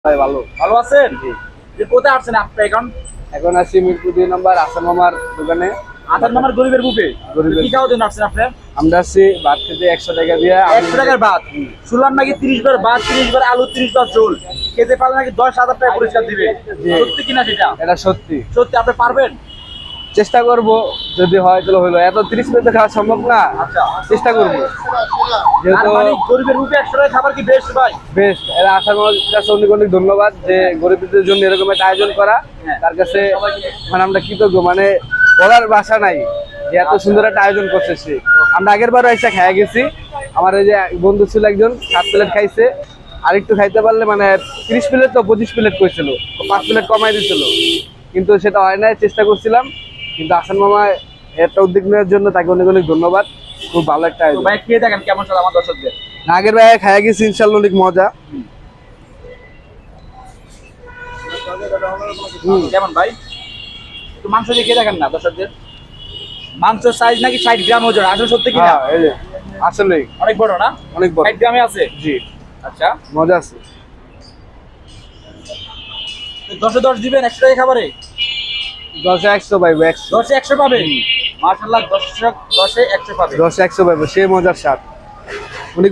ভাই ভালো। ভালো আছেন? জি। যে কোথায় আসছেন আপনি এখন? এখন আছি মিরপুর 2 নম্বর আসাম মামার দোকানে। আধার নাম্বার গরিবের বুকে। গরিবের কি খাওয়ার জন্য আসছেন আপনি? আমরা আসছি ভাত খেতে 100 টাকা দিয়ে। 100 টাকার ভাত। শুনলাম নাকি 30 বার ভাত, 30 বার আলু, 30 বার ঝোল। খেতে পারলে নাকি 10,000 টাকা পুরস্কার দিবে। জি। সত্যি কিনা সেটা? এটা সত্যি। সত্যি আপনি পারবেন? চেষ্টা করব, যদি হয় তাহলে হলো। এত 30 প্লেট খাওয়া সম্ভব না। আচ্ছা। চেষ্টা করব। আর যেহেতু মানে গরিবের বুকে 100 টাকা খাবার কি বেশ ভাই? বেশ, এরা আসার কাছে অনেক অনেক ধন্যবাদ যে গরিবদের জন্য এরকম একটা আয়োজন করা। তার কাছে মানে আমরা কৃতজ্ঞ, মানে বলার ভাষা নাই যে এত সুন্দর একটা আয়োজন করছে সে। আমরা আগের বারও এসে খেয়ে গেছি। আমার এই যে বন্ধু ছিল একজন 7 প্লেট খাইছে, আর একটু খাইতে পারলে মানে 30 প্লেট তো 25 প্লেট করেছিল, 5 প্লেট কমাই দিয়েছিল, কিন্তু সেটা হয় নাই। চেষ্টা করছিলাম, কিন্তু আসান মামা একটা উদ্যোগ নেওয়ার জন্য তাকে অনেক অনেক ধন্যবাদ। খুব ভালো একটা তো আয়োজন। ভাই খেয়ে দেখেন কেমন স্বাদ আমার দর্শকদের। আগের ভাই খাইয়া গেছি, ইনশাল্লাহ অনেক মজা। কেমন ভাই? একটু মাংস দিয়ে খেয়ে দেখেন না দর্শকদের। মাংস সাইজ নাকি 60 গ্রাম ওজন, আসলে সত্যি কিনা? হ্যাঁ, এই যে আসলে অনেক বড় না? অনেক বড়। 60 গ্রামে আছে। জি, আচ্ছা, মজা আছে। 10-এ 10 দিবেন 100 টাকা খাবারে? 10-এ 100 পাইবো, 100। 10-এ 100 পাবে। মাশাআল্লাহ, দর্শক 10-এ 100 পাবে। 10-এ 100 পাইবো, সে মজার স্বাদ।